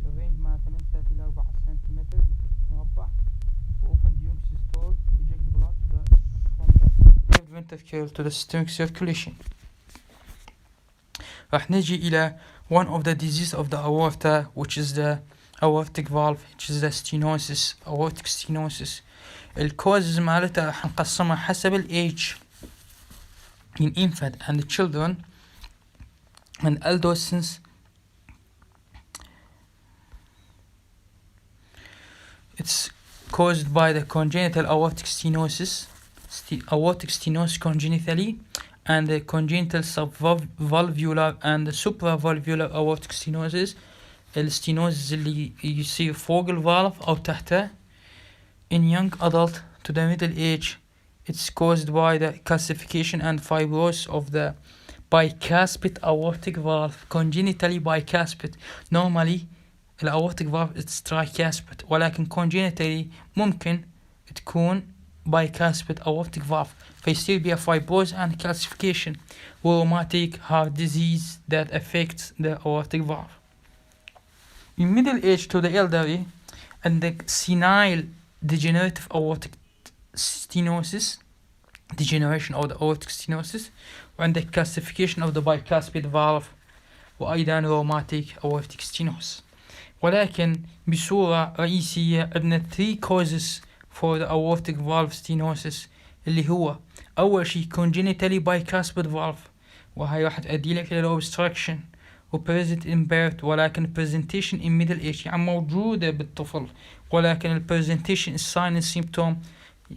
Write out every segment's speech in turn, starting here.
الرينج مالته من 3 إلى 4 سنتيمتر مربع وopen during systole to eject blood from the left ventricle to the systemic circulation. راح نجي إلى one of the disease of the aorta, which is the aortic valve, which is the stenosis, aortic stenosis. الكوزز مالتها راح نقسمها حسب الage in infant and children and adolescents. It's caused by the congenital aortic stenosis, aortic stenosis congenitally, and the congenital subvalvular and the supravalvular aortic stenosis. الستينوزز اللي يصير فوق الفالف أو تحته. In young adult to the middle age, it's caused by the calcification and fibrosis of the bicuspid aortic valve, congenitally bicuspid. Normally the aortic valve is tricuspid, ولكن congenitally ممكن تكون bicuspid aortic valve. فيصير بها fibrosis and calcification, rheumatic heart disease that affects the aortic valve. In middle age to the elderly, and the senile degenerative aortic stenosis, degeneration of the aortic stenosis, and the calcification of the bicuspid valve, وأيضا rheumatic aortic stenosis. ولكن بصورة رئيسية عندنا 3 causes for the aortic valve stenosis, اللي هو أول شيء congenitally bicuspid valve، وهي راح تؤدي لك إلى obstruction present in birth، ولكن presentation in middle age يعني موجودة بالطفل، ولكن presentation sign and symptom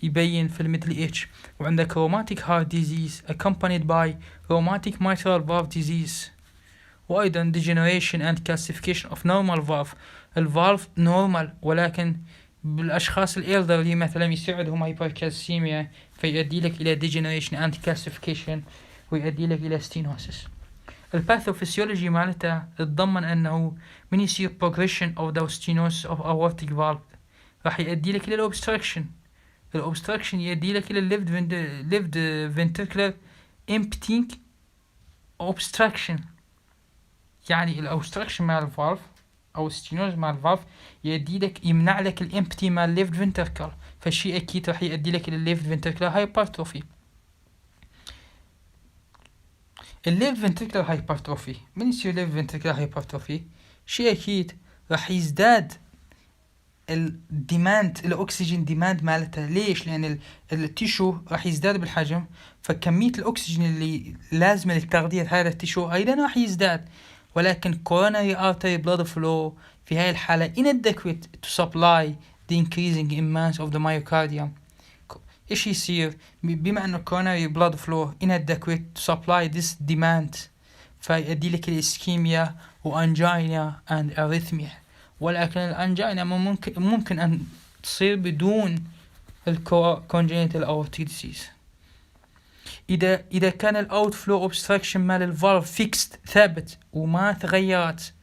يبين في middle age. وعندك rheumatic heart disease accompanied by rheumatic mitral valve disease، وأيضا degeneration and calcification of normal valve. الvalve normal ولكن بالأشخاص الإلدرلي مثلا يصير عندهم hypercalcemia فيؤدي لك إلى degeneration and calcification ويؤدي لك إلى stenosis. الباثوفيسيولوجي مالتها تتضمن أنه من يصير progression of the stenosis of aortic valve راح يؤدي لك إلى obstruction. الobstruction يؤدي لك إلى left ventricular emptying obstruction، يعني الobstruction مع الفالف أو stenosis مع الفالف يؤدي لك يمنع لك الامبتي مع left ventricle، فالشيء أكيد راح يؤدي لك إلى left ventricular hypertrophy. الليفت فنتريكولار هايبرتروفي من يصير ليفت فنتريكولار هايبرتروفي؟ شيء أكيد راح يزداد الديماند الأكسجين ديماند مالته. ليش؟ لأن التيشو راح يزداد بالحجم، فكمية الأكسجين اللي لازمة لتغذية هذا التيشو أيضا راح يزداد. ولكن coronary artery blood flow في هاي الحالة inadequate to supply the increasing immense of the myocardium. إيش يصير؟ بما أنه coronary blood flow inadequate to supply this demand فيؤدي لك الإسكيميا وأنجينا and arrhythmia. ولكن الأنجينا ممكن أن تصير بدون congenital aortic disease. إذا كان الأوتفلو obstruction مال الفالف fixed ثابت وما تغيرت،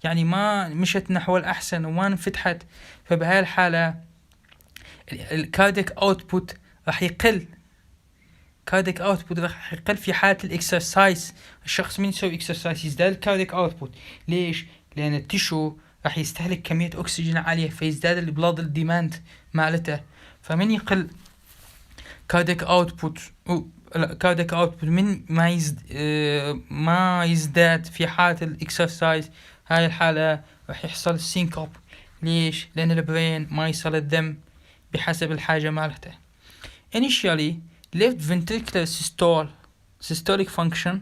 يعني ما مشت نحو الأحسن وما انفتحت، فبهاي الحالة الكارديك أوتبوت راح يقل. كارديك أوتبوت راح يقل في حالة الإكسرسايز. الشخص من يسوي إكسرسايز يزداد الكارديك أوتبوت. ليش؟ لأن التيشو راح يستهلك كمية أكسجين عالية فيزداد البلاد الديماند مالته. فمن يقل كارديك أوتبوت من ما يزداد في حالة الإكسرسايز، هاي الحالة راح يحصل سينكوب. ليش؟ لأن البرين ما يصل الدم بحسب الحاجة مالته. Initially, left ventricular systolic function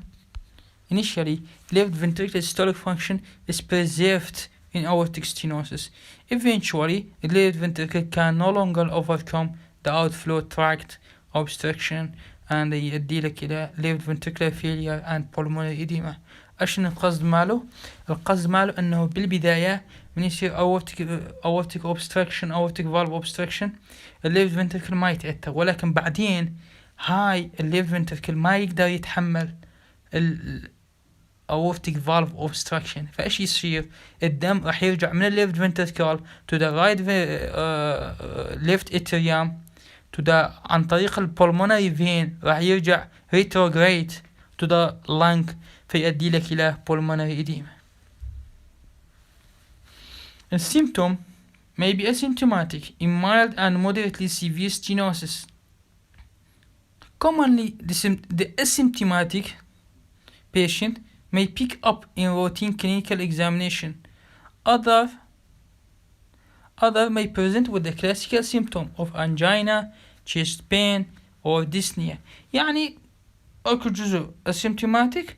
is preserved in aortic stenosis. Eventually, the left ventricle can no longer overcome the outflow tract obstruction and يؤدي لك إلى left ventricular failure and pulmonary edema. أشن القصد ماله؟ القصد ماله أنه بالبداية من يصير aortic obstruction aortic valve obstruction الليفت فنتركل ما يتأثر، ولكن بعدين هاي الليفت فنتركل ما يقدر يتحمل aortic valve obstruction، فإيش يصير؟ الدم راح يرجع من الليفت فنتركل to the right left atrium to the عن طريق البulmonary vein راح يرجع retrograde to the lung فيؤدي لك إلى pulmonary edema. A symptom may be asymptomatic in mild and moderately severe stenosis. Commonly, the asymptomatic patient may pick up in routine clinical examination. Other may present with the classical symptom of angina, chest pain, or dyspnea. يعني أكو جزء asymptomatic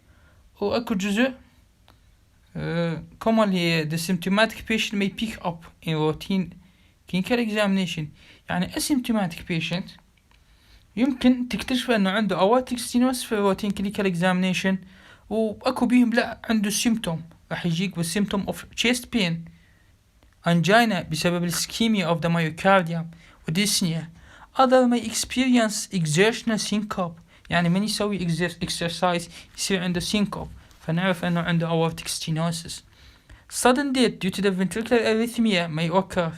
وأكو جزء commonly the symptomatic patient may pick up in routine clinical examination. يعني asymptomatic patient يمكن تكتشف أنه عنده aortic stenosis في routine clinical examination، وأكو بيهم لا عنده symptom راح يجيك بالsymptom of chest pain، angina بسبب السكيميا of the myocardium وديسنيا. Other may experience exertional syncope، يعني من يسوي exercise يصير عنده syncope، فنعرف أنه عنده aortic stenosis. Sudden death due to the ventricular arrhythmia may occur.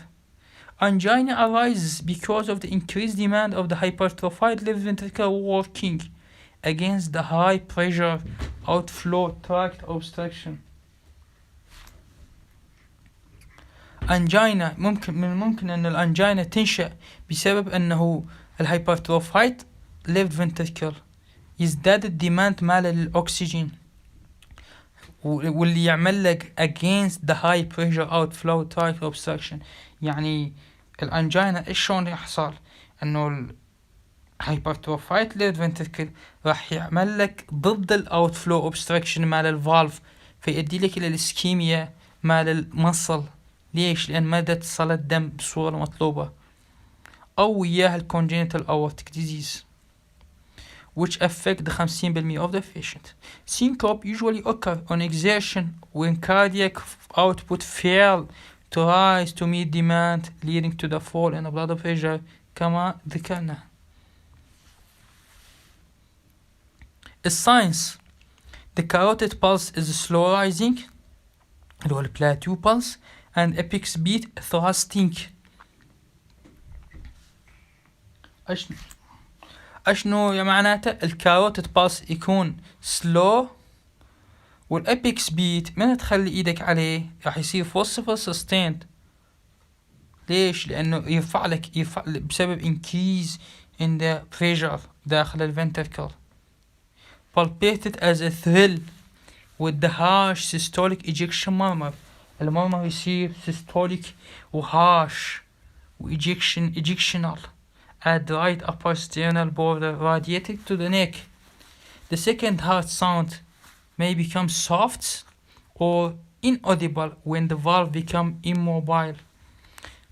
Angina arises because of the increased demand of the hypertrophied left ventricle working against the high pressure outflow tract obstruction. angina من الممكن أن الأنجينا تنشأ بسبب أنه الهايبرتروفايد left ventricle يزداد الديماند ماله للأكسجين، واللي يعمل لك against the high pressure outflow tract obstruction. يعني الأنجينا إيش شلون يحصل؟ أنه الهايبرتروفايد left ventricle راح يعمل لك ضد الأوتفلو obstruction مال الفالف، فيؤدي لك إلى الإسكيميا مال المصل. ليش؟ لأن ما تصل الدم بصورة مطلوبة، أو وياه congenital aortic disease which affect the 50% of the patient. Syncope usually occur on exertion when cardiac output fail to rise to meet demand, leading to the fall in the blood pressure كما ذكرنا. الساينس: the carotid pulse is slow rising اللي هو البلاتو pulse and apex beat thrusting. اشنو يا معناته؟ الكاروتيد pulse يكون slow، والابيكس بيت من تخلي ايدك عليه راح يصير forceful sustained. ليش؟ لانه يرفع بسبب increase in the pressure داخل الفنتركل. palpated as a thrill with the harsh systolic ejection murmur. المرمر يصير systolic وharsh ejectional at the right upper sternal border radiating to the neck. The second heart sound may become soft or inaudible when the valve become immobile.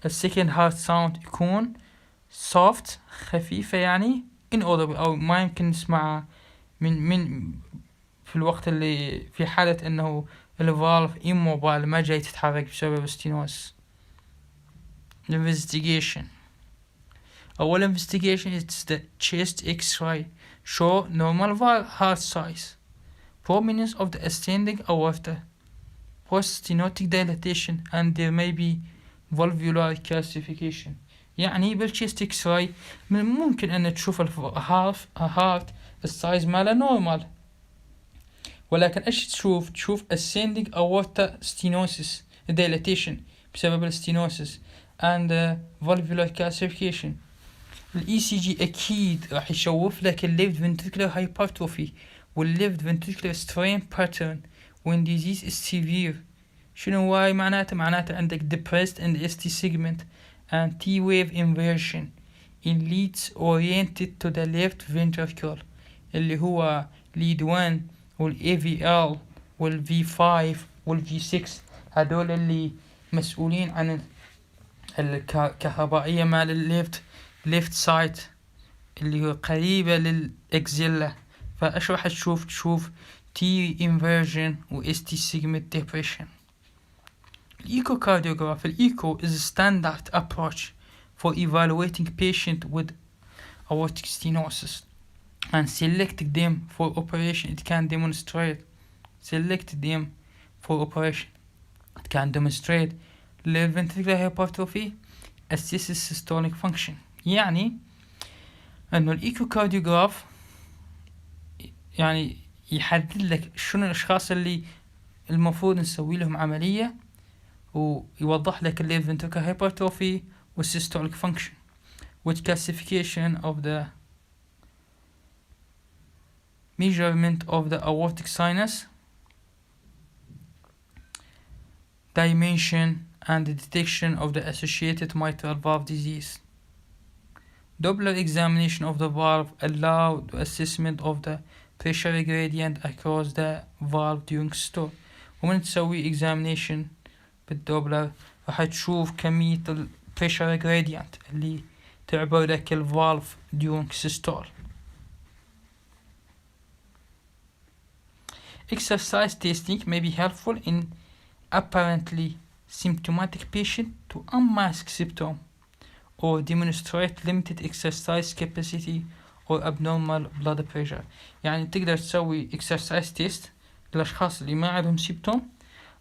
The second heart sound يكون soft خفيفة، يعني inaudible أو ما يمكن نسمعها من في الوقت اللي في حالة أنه الفالف immobile ما جاي تتحرك بسبب stenosis. Investigation. أول investigation is the chest X-ray show normal heart size, prominence of the ascending aorta, post-stenotic dilatation, and there may be valvular calcification. يعني بالchest X-ray من ممكن أن تشوف الهارت السايز ماله نورمال، ولكن ايش تشوف ascending aorta stenosis dilatation بسبب الستينوسيس and valvular calcification. الاي سي جي اكيد راح يشوف لك الليفت ventricular hypertrophy والليفت ventricular strain pattern when disease is severe. شنو واي معناته عندك depressed and ST segment and T wave inversion in leads oriented to the left ventricle اللي هو lead 1 والAVL والV5 والV6. هدول اللي مسؤولين عن الكهربائية مال الليفت سايد اللي هو قريبة للإكزيلا. فايش راح تشوف T inversion و ST segment depression. الإيكوكارديوغراف. الإيكو is a standard approach for evaluating patient with aortic stenosis and select them for operation. It can demonstrate left ventricular hypertrophy, assesses systolic function. يعني انه الايكوكارديوغراف يعني يحدد لك شنو الاشخاص اللي المفروض نسوي لهم عملية ويوضح لك الليفت ventricular hypertrophy والsystolic function with classification of the measurement of the aortic sinus, dimension and the detection of the associated mitral valve disease. Doppler examination of the valve allow the assessment of the pressure gradient across the valve during systole. ومن تسوي examination بالدوبلر راح تشوف كمية ال pressure gradient اللي تعبر لك ال valve during systole. Exercise testing may be helpful in apparently symptomatic patient to unmask symptom or demonstrate limited exercise capacity or abnormal blood pressure. يعني تقدر تسوي exercise test للأشخاص اللي ما عندهم symptom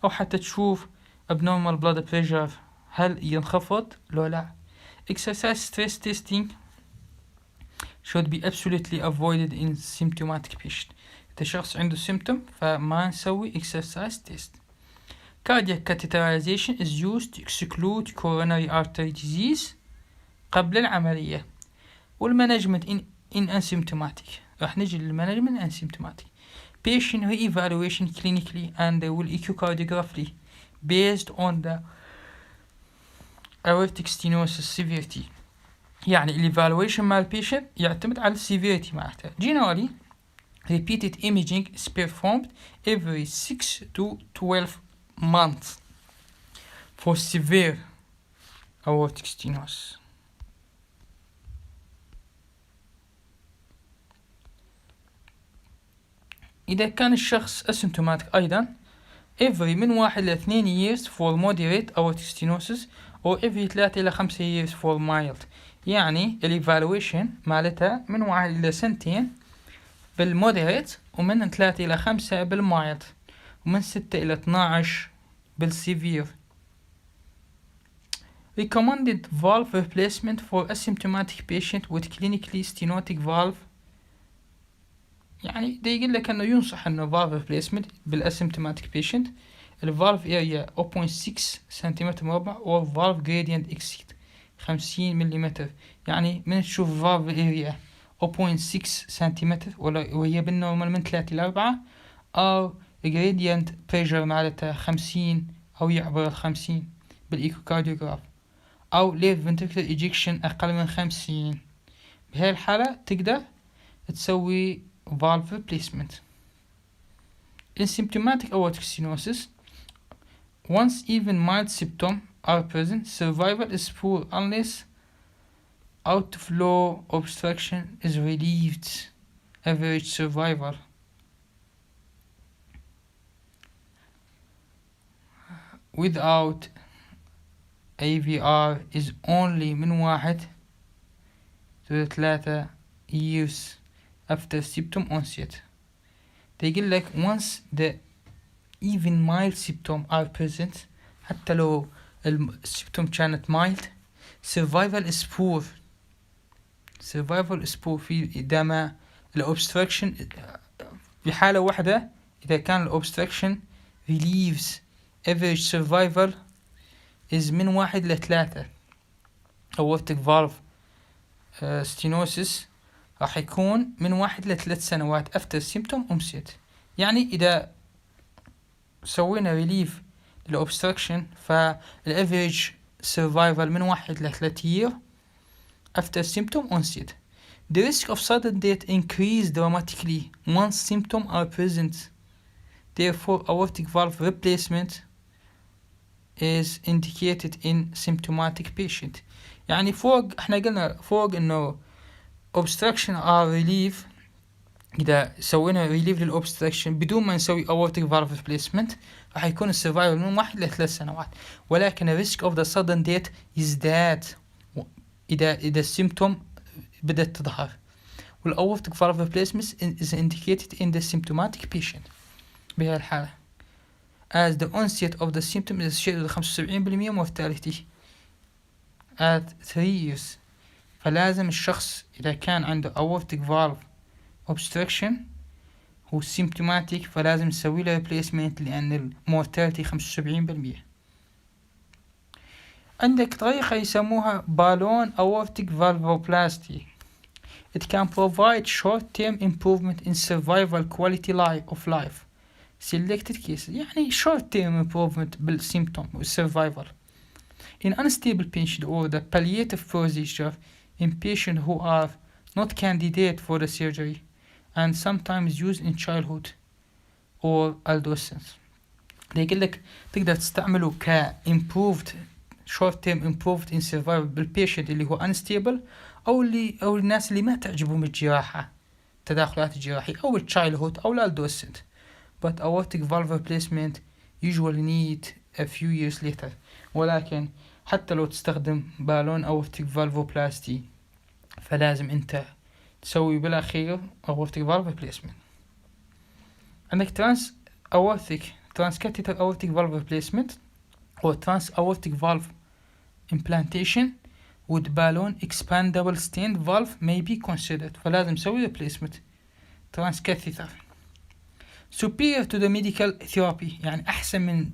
أو حتى تشوف abnormal blood pressure هل ينخفض لو لا. Exercise stress testing should be absolutely avoided in symptomatic patient. إذا شخص عنده symptom فما نسوي exercise test. Cardiac catheterization is used to exclude coronary artery disease قبل العملية. والمانجمنت in asymptomatic راح نجي للمانجمنت asymptomatic. Patient re-evaluation clinically and will echocardiographically based on the aortic stenosis severity. يعني evaluation مال patient يعتمد على severity مالته. Generally repeated imaging is performed every 6 to 12 months for severe aortic stenosis. إذا كان الشخص asymptomatic أيضا every من 1 إلى 2 years for moderate aortic stenosis or every 3 إلى 5 years for mild. يعني evaluation مالتها من 1 إلى 2 بالمودريت ومن 3 إلى 5 بالمايلد ومن 6 إلى 12 بالسيفير. Recommended valve replacement for asymptomatic patient with clinically stenotic valve. يعني ده يقول لك انه ينصح انه valve replacement بالasymptomatic patient الvalve area 0.6 سنتيمتر مربع or valve gradient exceed 50 مليمتر. يعني من تشوف valve area 0.6 سنتيمتر وهي بالنورمال من 3 إلى 4 أو gradient pressure مالتها 50 أو يعبر 50 بالإيكوكارديوغراف أو left ventricular ejection أقل من 50. بهاي الحالة تقدر تسوي valve replacement. In symptomatic aortic stenosis, once even mild symptoms are present, survival is poor unless outflow obstruction is relieved. Average survival without AVR is only من 1 to 3 years after symptom onset. يقول لك once the even mild symptoms are present حتى لو السيمتوم كانت mild survival is poor. survival is poor في إذا ما الobstruction بحالة واحدة إذا كان الobstruction relieves. average survival is من 1 إلى 3. aortic valve stenosis راح يكون من 1 إلى 3 سنوات after symptom onset. يعني إذا سوينا relief للobstruction فالaverage survival من 1 إلى 3 year after symptom onset. The risk of sudden death increase dramatically once symptoms are present. Therefore, aortic valve replacement is indicated in symptomatic patient. يعني فوق احنا قلنا فوق انه obstruction are relief. إذا سوينا relief للobstruction بدون ما نسوي aortic valve replacement راح يكون السرفايفل من 1 إلى 3 سنوات. ولكن risk of the sudden death يزداد إذا symptom بدأت تظهر. والaortic valve replacement is indicated in the symptomatic patient بهذه الحالة as the onset of the symptom is associated with 75% mortality at 3 years. فلازم الشخص إذا كان عنده aortic valve obstruction هو symptomatic فلازم نسوي له replacement لأن المورتاليتي 75%. عندك طريقة يسموها بالون aortic valvoplasty. It can provide short-term improvement in survival quality of life. Selected cases يعني short-term improvement بالsymptom والsurvival. In unstable patient or the palliative procedure in patients who are not candidate for the surgery and sometimes used in childhood or adolescence. يقول لك تقدر تستعمله ك improved short term improved in survival بالبيشنت اللي هو unstable أو الناس اللي ما تعجبهم الجراحة تداخلات الجراحية أو الchildhood أو الادolescent. But aortic valve replacement usually need a few years later. ولكن حتى لو تستخدم بالون aortic valvoplasty فلازم أنت تسوي بالأخير aortic valve replacement. عندك transcatheter aortic valve replacement or trans-aortic valve implantation with balloon expandable stent valve may be considered. فلازم نسوي replacement transcatheter. Superior to the medical therapy يعني أحسن من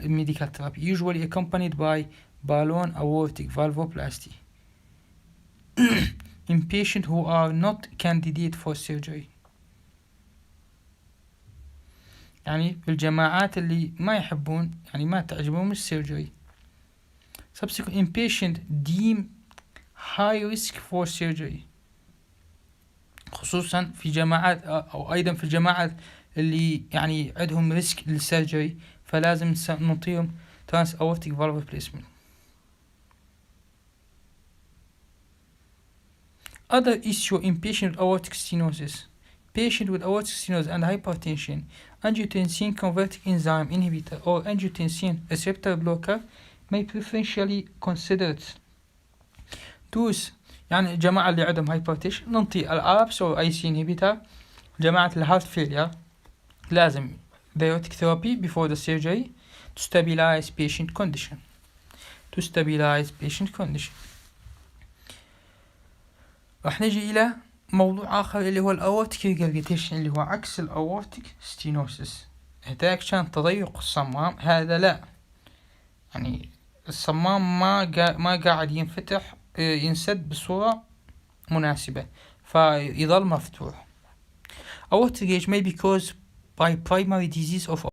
medical therapy usually accompanied by balloon aortic valvoplasty in patients who are not candidate for surgery. يعني الجماعات اللي ما يحبون يعني ما تعجبهم السيرجري. Subsequent inpatient deemed high risk for surgery خصوصا في جماعات أو أيضا في الجماعات اللي يعني عندهم ريسك للسيرجري فلازم نعطيهم trans aortic valve replacement. Other issue in patient with aortic stenosis. Patient with aortic stenosis and hypertension, angiotensin converting enzyme inhibitor or angiotensin receptor blocker may preferentially considered. دوس يعني الجماعة اللي عندهم hypertension ننطي الأبس أو أي سي inhibitor. جماعة الهارت failure لازم diuretic therapy before the surgery to stabilize patient condition. راح نجي إلى موضوع آخر اللي هو الأورتيك ريجرجيتيشن اللي هو عكس الأورتيك ستينوسيس. هداك كان تضيق الصمام، هذا لا، يعني الصمام ما قاعد ينسد بصورة مناسبة فيظل مفتوح. Aortic may be caused by primary disease of